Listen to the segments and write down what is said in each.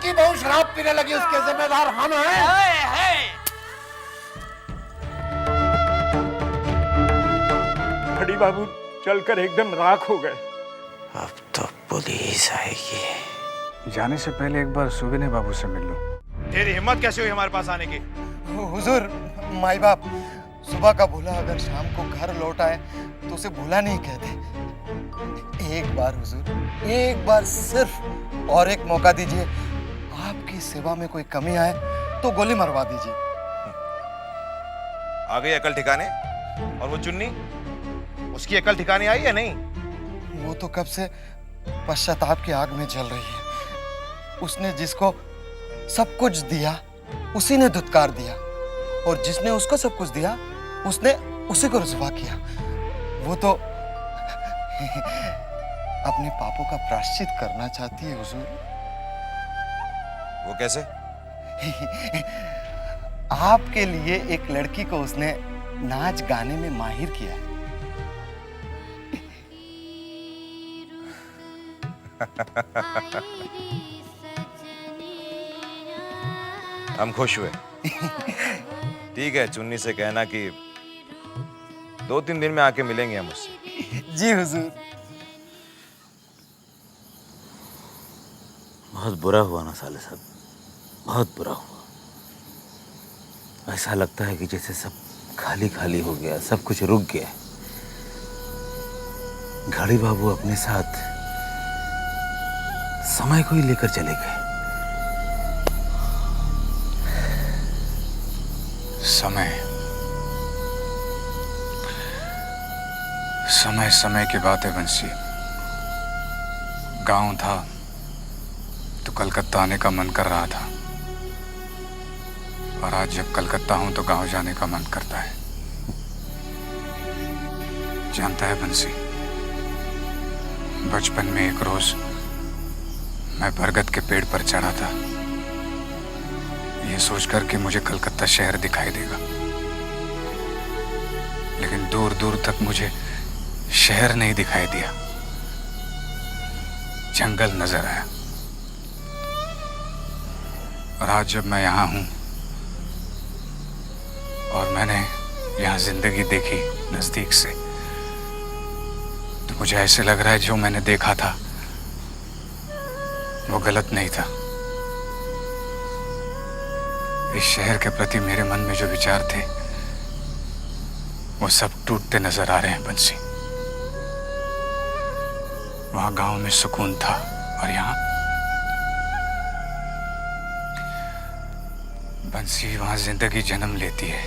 की बहू शराब पीने लगी, उसके जिम्मेदार हम हैं। बड़ी बाबू चलकर एकदम राख हो गए। अब तो पुलिस आएगी। जाने से पहले एक बार सुगने बाबू से मिल लूं। तेरी हिम्मत कैसे हुई हमारे पास आने की? हुजूर, माई बाप सुबह का बोला अगर शाम को घर लौट आए तो उसे भूला नहीं कहते। एक बार हुजूर, एक बार सिर्फ और एक मौका दीजिए। आपकी सेवा में कोई कमी आए तो गोली मरवा दीजिए। आ गई अकल ठिकाने? और वो चुन्नी, उसकी अकल ठिकाने आई या नहीं? वो तो कब से पश्चाताप की आग में जल रही है। उसने जिसको सब कुछ दिया उसी ने धुतकार दिया, और जिसने उसको सब कुछ दिया उसने उसी को रुसवा किया। वो तो अपने पापों का प्रायश्चित करना चाहती है हुजूर। वो कैसे? आपके लिए एक लड़की को उसने नाच गाने में माहिर किया है। हम खुश हुए। ठीक है, चुन्नी से कहना कि 2-3 दिन में आके मिलेंगे हम उससे। जी हुजूर। बहुत बुरा हुआ ना साले साहब, बहुत बुरा हुआ। ऐसा लगता है कि जैसे सब खाली खाली हो गया, सब कुछ रुक गया। घड़ी बाबू अपने साथ समय को ही लेकर चले गए। समय समय की बात है बंसी। गांव था तो कलकत्ता आने का मन कर रहा था, और आज जब कलकत्ता हूं तो गांव जाने का मन करता है। जानता है बंसी, बचपन में एक रोज मैं बरगद के पेड़ पर चढ़ा था, ये सोचकर कि मुझे कलकत्ता शहर दिखाई देगा। लेकिन दूर दूर तक मुझे शहर नहीं दिखाई दिया, जंगल नजर आया। और आज जब मैं यहां हूं और मैंने यहां जिंदगी देखी नजदीक से, तो मुझे ऐसे लग रहा है जो मैंने देखा था वो गलत नहीं था। इस शहर के प्रति मेरे मन में जो विचार थे वो सब टूटते नजर आ रहे हैं बंसी। वहां गांव में सुकून था, और यहाँ बंसी, वहां जिंदगी जन्म लेती है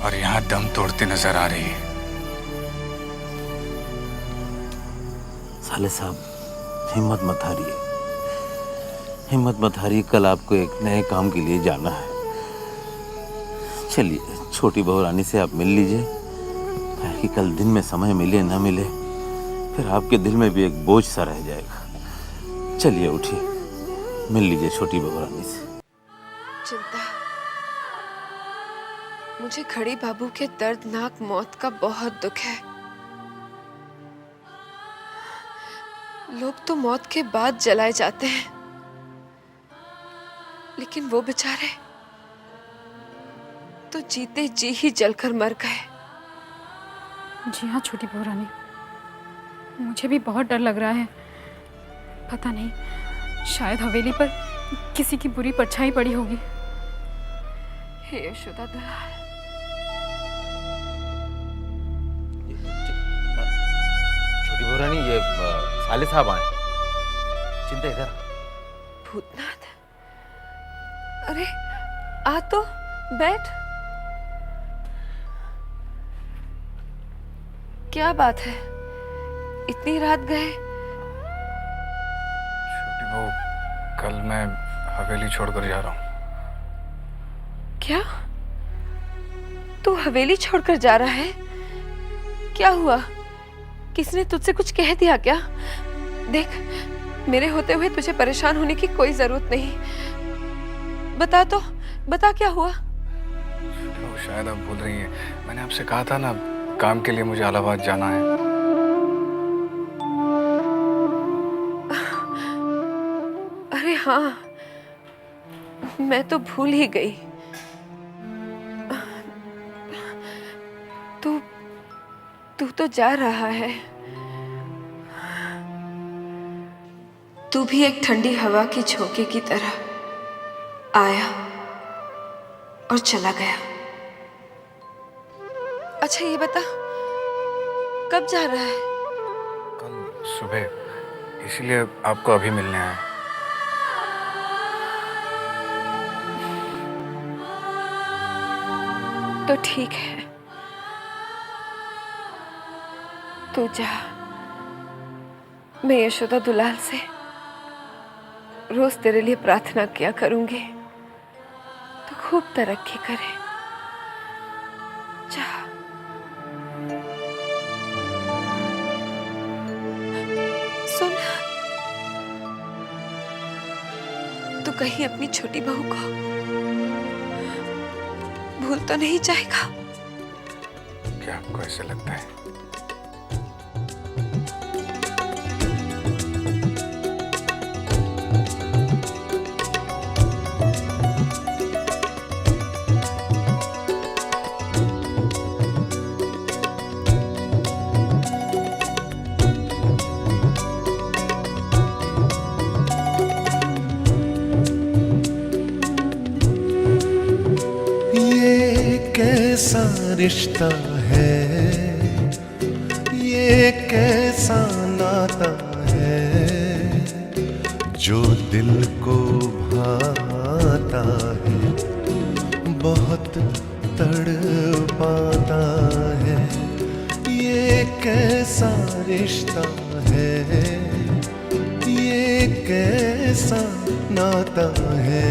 और यहाँ दम तोड़ते नजर आ रही है। साले साहब, हिम्मत मत हारिए, हिम्मत मत हारिए। कल आपको एक नए काम के लिए जाना है। चलिए, छोटी बहू रानी से आप मिल लीजिए, ताकि कल दिन में समय मिले ना मिले फिर आपके दिल में भी एक बोझ सा रह जाएगा। चलिए उठिए, मिल लीजिए छोटी बहू रानी से। चिंता, मुझे घड़ी बाबू के दर्दनाक मौत का बहुत दुख है। लोग तो मौत के बाद जलाए जाते हैं, लेकिन वो बेचारे तो जीते जी ही जलकर मर गए। जी हाँ छोटी बहू रानी, मुझे भी बहुत डर लग रहा है। पता नहीं, शायद हवेली पर किसी की बुरी परछाई पड़ी होगी। हे यशोदा दुलार। छोटी बहू रानी, ये साले साहब आए। चिंता इधर। भूतनाथ, अरे आ तो बैठ। क्या बात है, इतनी रात गए? छोटी बहू, कल मैं हवेली छोड़कर जा रहा हूँ। क्या? तू हवेली छोड़कर जा रहा है? क्या हुआ? किसने तुझसे कुछ कह दिया क्या? देख, मेरे होते हुए तुझे परेशान होने की कोई जरूरत नहीं। बता तो, बता क्या हुआ? वो शायद आप भूल रही हैं, मैंने आपसे कहा था ना, काम के लिए मुझे इलाहाबाद जाना है। अरे हाँ, मैं तो भूल ही गई। तू तू तो जा रहा है। तू भी एक ठंडी हवा की झोंके की तरह आया और चला गया। अच्छा ये बता, कब जा रहा है? कल सुबह, इसीलिए आपको अभी मिलने आया। तो ठीक है, तू जा। मैं यशोदा दुलाल से रोज तेरे लिए प्रार्थना किया करूंगी, तो खूब तरक्की करे। जा। सुन, तू कहीं अपनी छोटी बहू को भूल तो नहीं जाएगा? क्या आपको ऐसा लगता है? कैसा रिश्ता है, ये कैसा नाता है, जो दिल को भाता है, बहुत तड़पाता है। ये कैसा रिश्ता है, ये कैसा नाता है।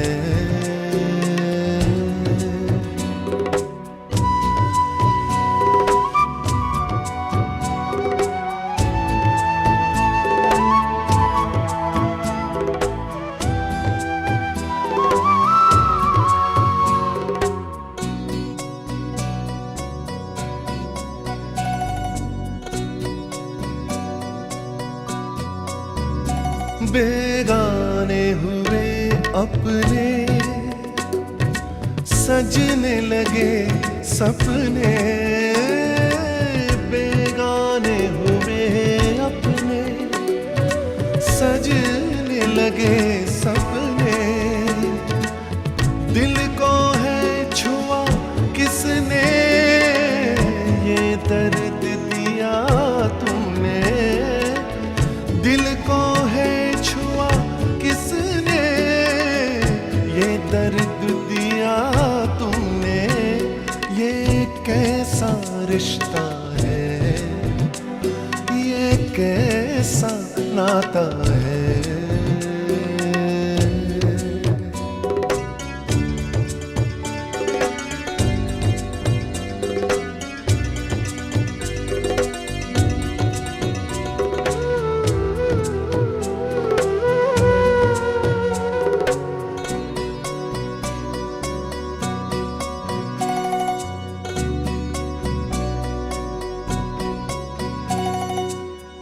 बेगाने हुए अपने, सजने लगे सपने। बेगाने हुए अपने, सजने लगे सपने। दिल को है छुआ किसने, ये दर्द दिया तुमने। दिल को है छुआ किसने, ये दर्द दिया तुमने। ये कैसा रिश्ता है, ये कैसा नाता है।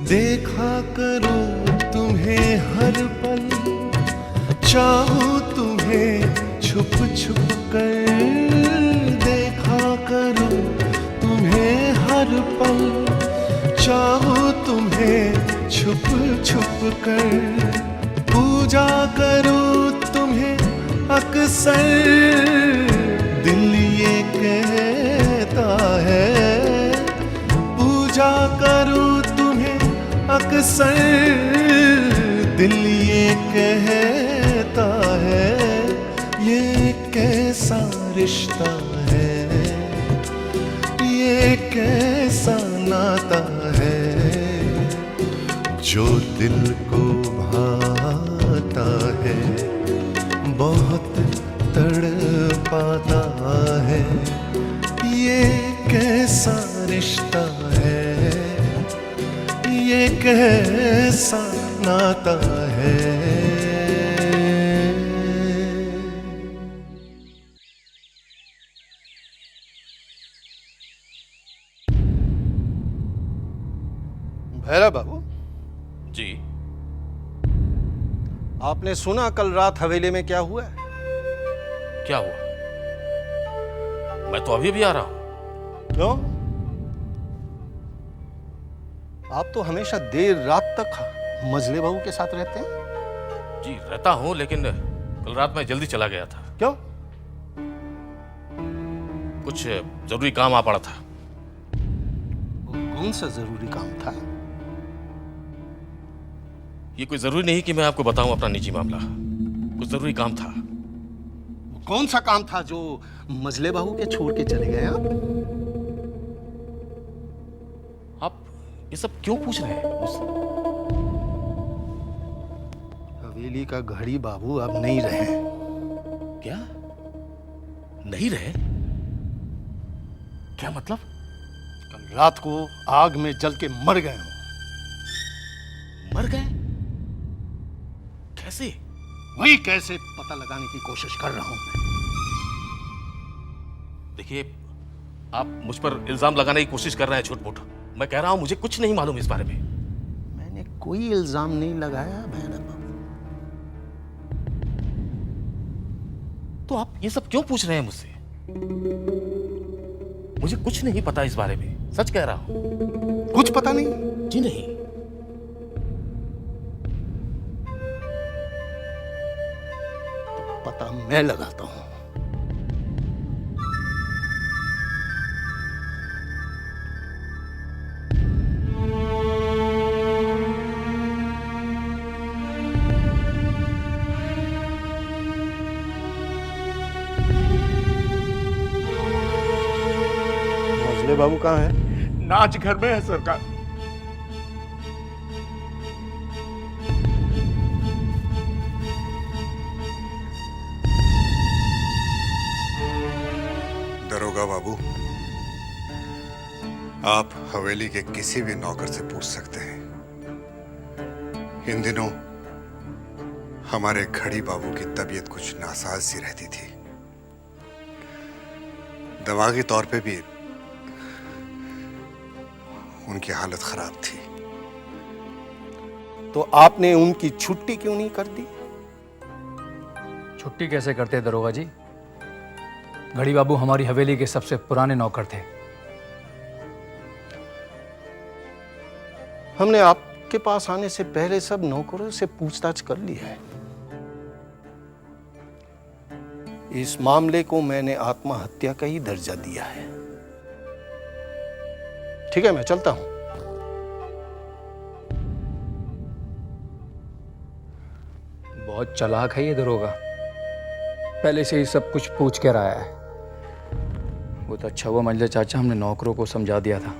देखा करो तुम्हें हर पल, चाहूं तुम्हें छुप छुप कर। देखा करो तुम्हें हर पल, चाहूं तुम्हें छुप छुप कर। पूजा करूं तुम्हें अक्सर, दिल ये कहता है। पूजा करूं अक्सर, दिल ये कहता है। ये कैसा रिश्ता है, ये कैसा नाता है, जो दिल को भाता है, बहुत तड़पाता है। ये कैसा रिश्ता है, ये कैसा नाता है। भैरव बाबू जी। आपने सुना कल रात हवेली में क्या हुआ है? क्या हुआ? मैं तो अभी भी आ रहा हूं। क्यों? आप तो हमेशा देर रात तक मजले बहू के साथ रहते हैं। जी रहता हूं, लेकिन कल रात मैं जल्दी चला गया था। क्यों? कुछ जरूरी काम आ पड़ा था। कौन सा जरूरी काम था? ये कोई जरूरी नहीं कि मैं आपको बताऊं अपना निजी मामला। कुछ जरूरी काम था। कौन सा काम था जो मजले बहू के छोड़ के चले गए आप? आप ये सब क्यों पूछ रहे हैं मुझसे? हवेली का घड़ी बाबू अब नहीं रहे। क्या नहीं रहे? क्या मतलब? कल रात को आग में जल के मर गए हो। मर गए? कैसे? वही कैसे पता लगाने की कोशिश कर रहा हूं मैं। देखिए, आप मुझ पर इल्जाम लगाने की कोशिश कर रहे हैं झूठ-मूठ। मैं कह रहा हूं मुझे कुछ नहीं मालूम इस बारे में। मैंने कोई इल्जाम नहीं लगाया भैरव बाबू। तो आप ये सब क्यों पूछ रहे हैं मुझसे? मुझे कुछ नहीं पता इस बारे में, सच कह रहा हूं। कुछ पता नहीं? जी नहीं। पता मैं लगाता हूं। मजले बाबू कहाँ है? नाच घर में है सरकार। दरोगा बाबू, आप हवेली के किसी भी नौकर से पूछ सकते हैं। इन दिनों हमारे घड़ी बाबू की तबीयत कुछ नासाज सी रहती थी। दिमागी तौर पे भी उनकी हालत खराब थी। तो आपने उनकी छुट्टी क्यों नहीं कर दी? छुट्टी कैसे करते दरोगा जी? घड़ी बाबू हमारी हवेली के सबसे पुराने नौकर थे। हमने आपके पास आने से पहले सब नौकरों से पूछताछ कर ली है। इस मामले को मैंने आत्महत्या का ही दर्जा दिया है। ठीक है, मैं चलता हूं। बहुत चालाक है ये दरोगा, पहले से ही सब कुछ पूछ के रहा है। वो तो अच्छा हुआ मंजले चाचा हमने नौकरों को समझा दिया था,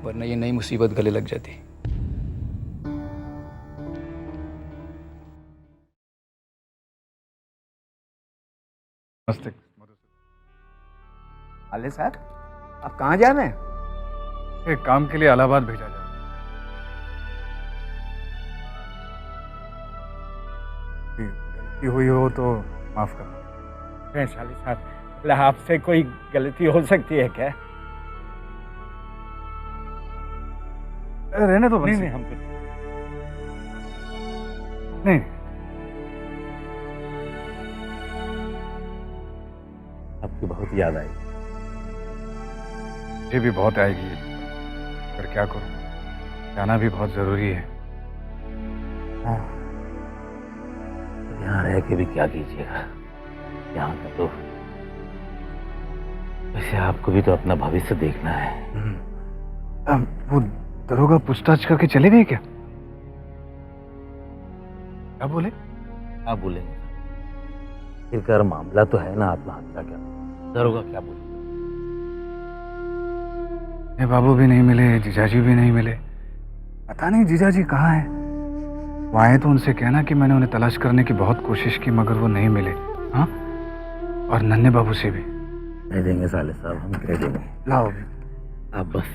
वरना ये नई मुसीबत गले लग जाती। अले सर, आप कहाँ जा रहे हैं? एक काम के लिए इलाहाबाद भेजा जा रहा है। गलती हुई हो तो माफ करना। वैशाली साहब, आपसे कोई गलती हो सकती है क्या? रहने दो। नहीं हम नहीं, आपकी बहुत याद आई। मुझे भी बहुत आएगी, पर क्या करूं, जाना भी बहुत जरूरी है। यहाँ रह के भी क्या कीजिएगा, यहाँ का तो वैसे आपको भी तो अपना भविष्य देखना है। वो दरोगा पूछताछ करके चले गए क्या? क्या बोले? क्या बोलेंगे? आखिरकार मामला तो है ना आत्महत्या का। दरोगा क्या बोले? बाबू भी नहीं मिले, जीजाजी भी नहीं मिले। पता नहीं जीजाजी कहाँ हैं। वो आए तो उनसे कहना कि मैंने उन्हें तलाश करने की बहुत कोशिश की, मगर वो नहीं मिले। हाँ, और नन्हे बाबू से भी। कह देंगे साले साहब, हम कह देंगे। लाओ अभी। आप बस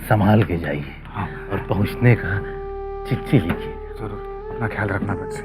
संभाल के जाइए। हाँ। और पहुंचने का चिट्ठी लिखिए। जरूर, अपना ख्याल रखना बच्चे।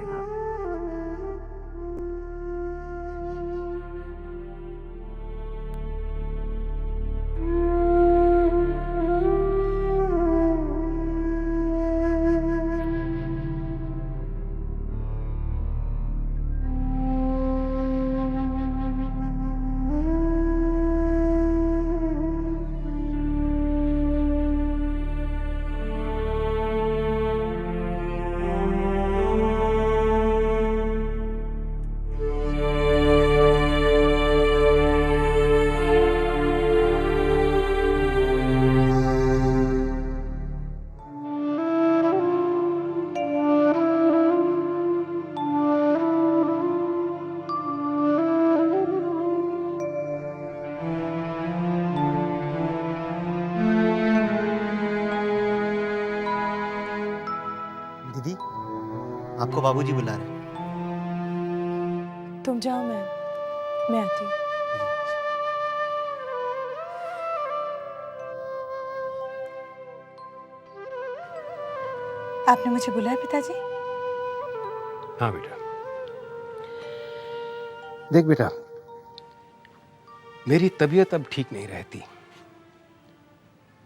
आपको बाबूजी बुला रहे हैं। तुम जाओ, मैं आती हूँ। आपने मुझे बुलाया पिताजी? हाँ बेटा। देख बेटा, मेरी तबीयत अब ठीक नहीं रहती।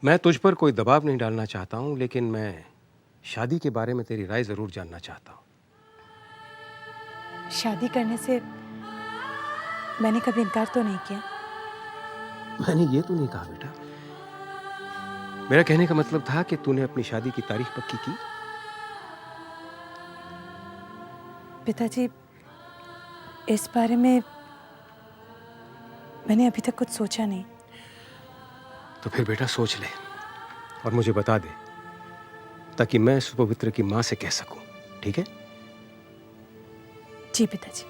मैं तुझ पर कोई दबाव नहीं डालना चाहता हूं, लेकिन मैं शादी के बारे में तेरी राय जरूर जानना चाहता हूं। शादी करने से मैंने कभी इनकार तो नहीं किया। मैंने ये तो नहीं कहा बेटा। मेरा कहने का मतलब था कि तूने अपनी शादी की तारीख पक्की की। पिताजी, इस बारे में मैंने अभी तक कुछ सोचा नहीं। तो फिर बेटा सोच ले और मुझे बता दे, ताकि मैं सुपवित्र की मां से कह सकूं। ठीक है? जी पिताजी।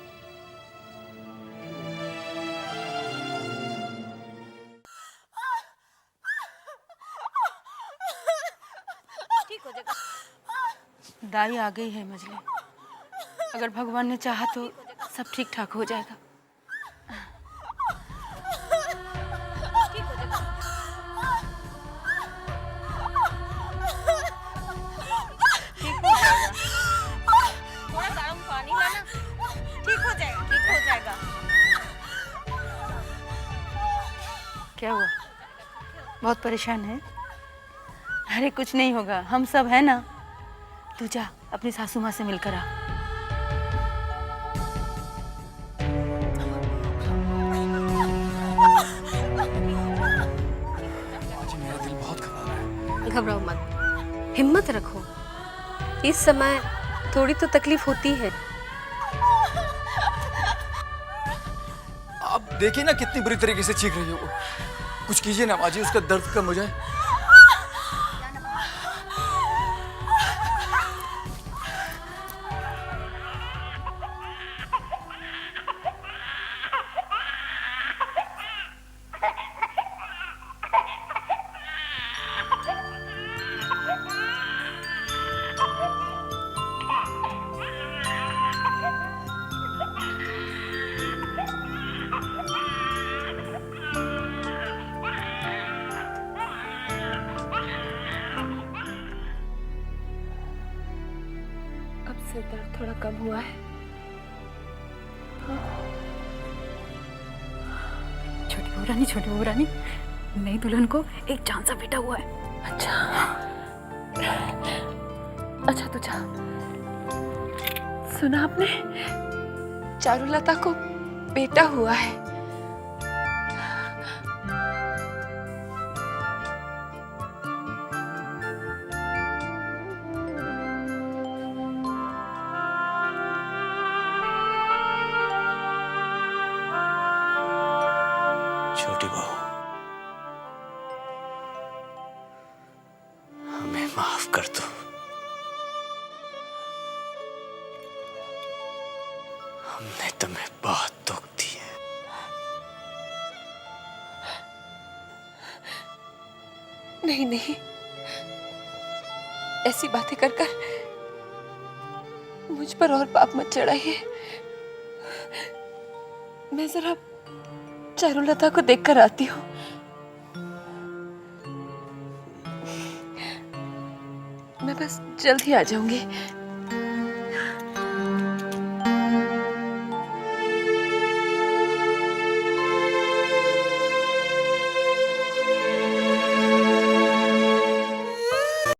दाई आ गई है मजले। अगर भगवान ने चाहा तो सब ठीक ठाक हो जाएगा। थोड़ा गर्म पानी लाना, ठीक हो जाएगा, ठीक हो जाएगा। क्या हुआ? बहुत परेशान है? अरे कुछ नहीं होगा, हम सब है ना। तू जा अपनी सासू माँ से मिलकर आ। मेरा दिल बहुत घबरा रहा है। घबराओ मत, हिम्मत रखो। इस समय थोड़ी तो तकलीफ होती है। आप देखिए ना कितनी बुरी तरीके से चीख रही हो वो। कुछ कीजिए ना माँ जी, उसका दर्द कम हो जाए। सिर दर्द थोड़ा कम हुआ है। छोटी बहू रानी, नई दुल्हन को एक चांद सा बेटा हुआ है। अच्छा तो जा। सुना आपने? चारुलता को बेटा हुआ है। छोटी बहू, हमें माफ कर दो। हमने तुम्हें बहुत दुख दिए। नहीं, ऐसी बातें कर कर मुझ पर और पाप मत चढ़ाइए। मैं जरा चारुलता को देखकर आती हूँ। मैं बस जल्द ही आ जाऊंगी।